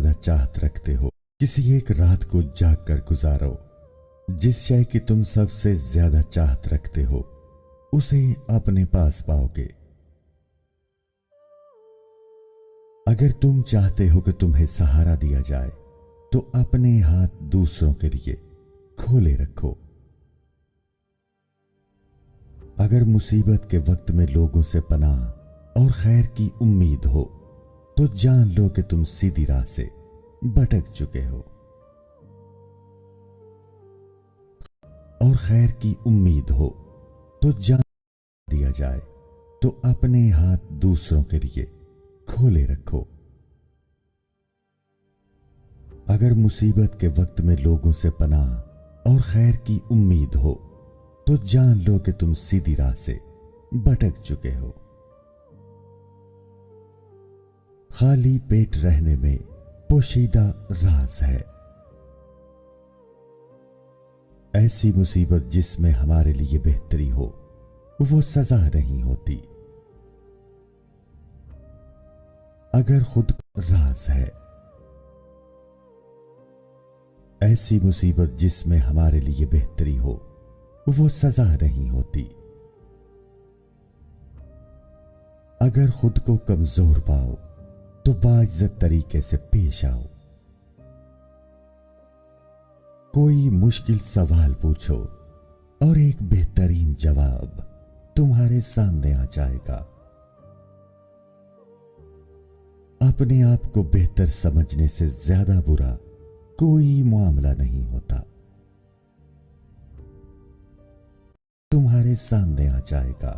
ज्यादा चाहत रखते हो। किसी एक रात को जाग कर गुजारो। जिस शय की तुम सबसे ज्यादा चाहत रखते हो उसे अपने पास पाओगे। अगर तुम चाहते हो कि तुम्हें सहारा दिया जाए तो अपने हाथ दूसरों के लिए खोले रखो। अगर मुसीबत के वक्त में लोगों से पनाह और खैर की उम्मीद हो तो जान लो कि तुम सीधी राह से भटक चुके हो। और खैर की उम्मीद हो तो जान दिया जाए तो अपने हाथ दूसरों के लिए खोले रखो। अगर मुसीबत के वक्त में लोगों से पनाह और खैर की उम्मीद हो तो जान लो कि तुम सीधी राह से भटक चुके हो। खाली पेट रहने में पोशीदा राज है। ऐसी मुसीबत जिसमें हमारे लिए बेहतरी हो वो सजा नहीं होती। अगर खुद राज है। ऐसी मुसीबत जिसमें हमारे लिए बेहतरी हो वो सजा नहीं होती। अगर खुद को कमजोर पाओ तो बाइज्जत तरीके से पेश आओ। कोई मुश्किल सवाल पूछो और एक बेहतरीन जवाब तुम्हारे सामने आ जाएगा। अपने आप को बेहतर समझने से ज्यादा बुरा कोई मामला नहीं होता। तुम्हारे सामने आ जाएगा।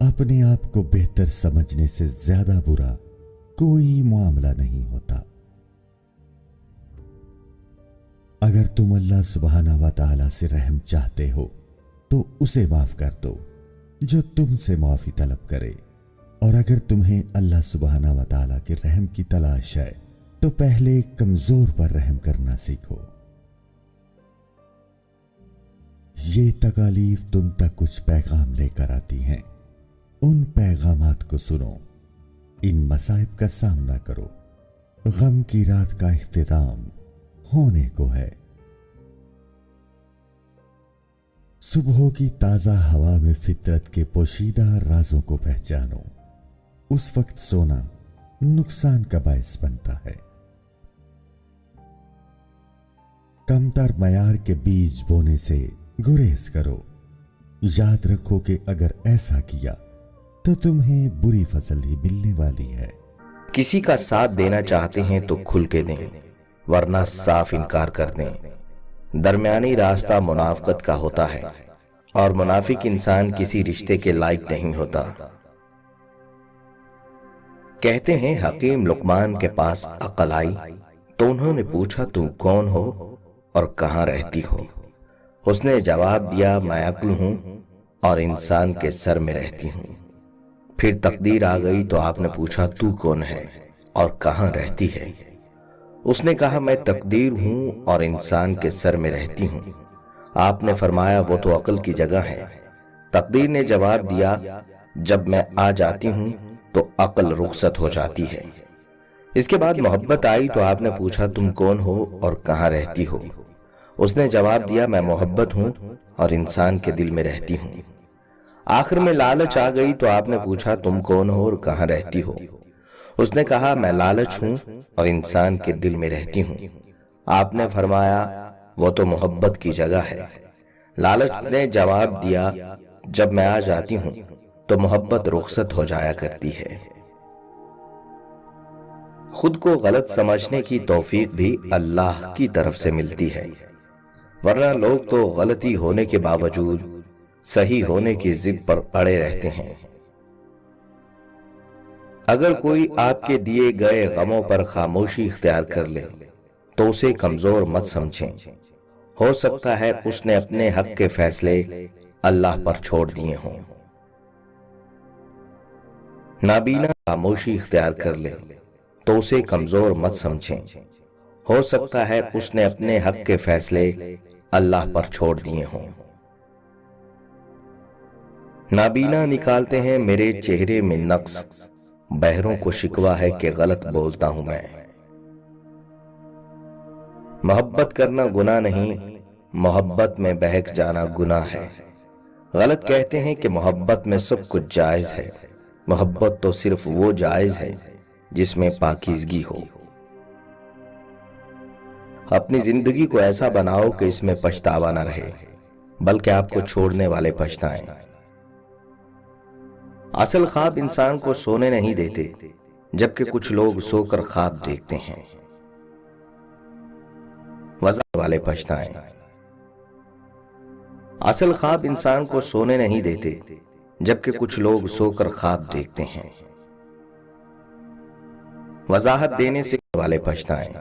अपने आप को बेहतर समझने से ज्यादा बुरा कोई मामला नहीं होता। अगर तुम अल्लाह सुब्हाना व तआला से रहम चाहते हो तो उसे माफ कर दो जो तुमसे माफी तलब करे। और अगर तुम्हें अल्लाह सुब्हाना व तआला के रहम की तलाश है तो पहले कमजोर पर रहम करना सीखो। ये तकालीफ तुम तक कुछ पैगाम लेकर आती हैं। उन पैगामात को सुनो। इन मसाइब का सामना करो। गम की रात का इख्तिताम होने को है। सुबह की ताजा हवा में फितरत के पोशीदा राजों को पहचानो। उस वक्त सोना नुकसान का बायस बनता है। कमतर मयार के बीज बोने से गुरेज करो। याद रखो कि अगर ऐसा किया तो तुम्हें बुरी फसल ही मिलने वाली है। किसी का साथ देना चाहते हैं तो खुल के दें, वरना साफ इनकार कर दें। दरमियानी रास्ता मुनाफिकत का होता है और मुनाफिक इंसान किसी रिश्ते के लायक नहीं होता। कहते हैं हकीम लुकमान के पास अक्ल आई तो उन्होंने पूछा तुम कौन हो और कहां रहती हो। उसने जवाब दिया मैं अक्ल हूं और इंसान के सर में रहती हूं। फिर तकदीर आ गई तो आपने पूछा तू कौन है और कहां रहती है। उसने कहा मैं तकदीर हूं और इंसान के सर में रहती हूं। आपने फरमाया वो तो अक्ल की जगह है। तकदीर ने जवाब दिया जब मैं आ जाती हूं तो अक्ल रुखसत हो जाती है। इसके बाद मोहब्बत आई तो आपने पूछा तुम कौन हो और कहां रहती हो। उसने जवाब दिया मैं मोहब्बत हूं और इंसान के दिल में रहती हूं। आखिर में लालच आ गई तो आपने पूछा तुम कौन हो और कहां रहती हो। उसने कहा मैं लालच हूं और इंसान के दिल में रहती हूं। आपने फरमाया वो तो मोहब्बत की जगह है। लालच ने जवाब दिया जब मैं आ जाती हूं तो मोहब्बत रुखसत हो जाया करती है। खुद को गलत समझने की तौफीक भी अल्लाह की तरफ से मिलती है, वरना लोग तो गलती होने के बावजूद सही होने की जिद पर अड़े रहते हैं। अगर कोई आपके दिए गए गमों पर खामोशी इख्तियार कर ले तो उसे कमजोर मत समझें। हो सकता है उसने अपने हक के फैसले अल्लाह पर छोड़ दिए हों। नाबीना खामोशी इख्तियार कर ले तो उसे कमजोर मत समझें। हो सकता है उसने अपने हक के फैसले अल्लाह पर छोड़ दिए हों। नाबीना निकालते हैं मेरे चेहरे में नक्स, بہروں کو شکوہ ہے کہ غلط بولتا ہوں میں۔ محبت کرنا گناہ نہیں، محبت میں بہک جانا گناہ ہے۔ غلط کہتے ہیں کہ محبت میں سب کچھ جائز ہے۔ محبت تو صرف وہ جائز ہے جس میں پاکیزگی ہو۔ اپنی زندگی کو ایسا بناؤ کہ اس میں پچھتاوا نہ رہے، بلکہ آپ کو چھوڑنے والے پچھتائیں۔ اصل خواب انسان کو سونے نہیں دیتے، جبکہ کچھ لوگ سو کر خواب دیکھتے ہیں۔ وضاحت والے پچھتائیں۔ اصل خواب انسان کو سونے نہیں دیتے، جبکہ کچھ لوگ سو کر خواب دیکھتے ہیں۔ وضاحت دینے سے والے پچھتائیں۔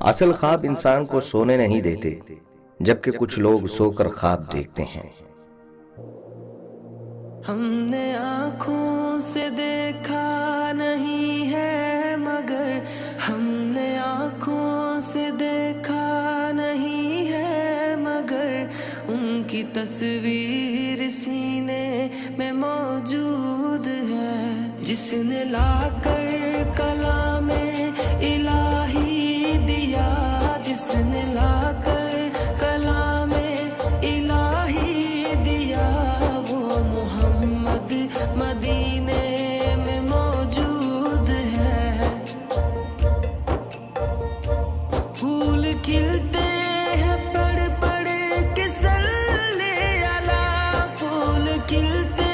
اصل خواب انسان کو سونے نہیں دیتے، جبکہ کچھ لوگ سو کر خواب دیکھتے ہیں۔ ہم نے آنکھوں سے دیکھا نہیں ہے مگر، ہم نے آنکھوں سے دیکھا نہیں ہے مگر، ان کی تصویر سینے میں موجود ہے۔ جس نے لا کر کلام الہی دیا، جس نے لا کر کلام الہی دیا، وہ محمد مدینے میں موجود ہے۔ پھول کھلتے ہیں پڑھ پڑھ کے صلی علی، پھول کھلتے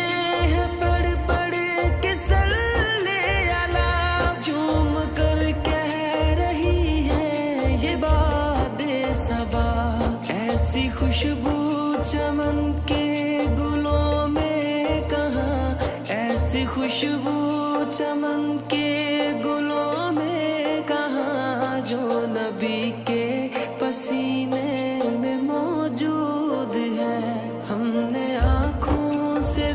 ہیں پڑھ پڑھ کے صلی علی، جھوم کر کہہ رہی ہے یہ باد صبا۔ ایسی خوشبو چمن کے گلوں میں کہاں، ایسی خوشبو چمن کے گلوں میں کہاں، جو نبی کے پسینے میں موجود ہے۔ ہم نے آنکھوں سے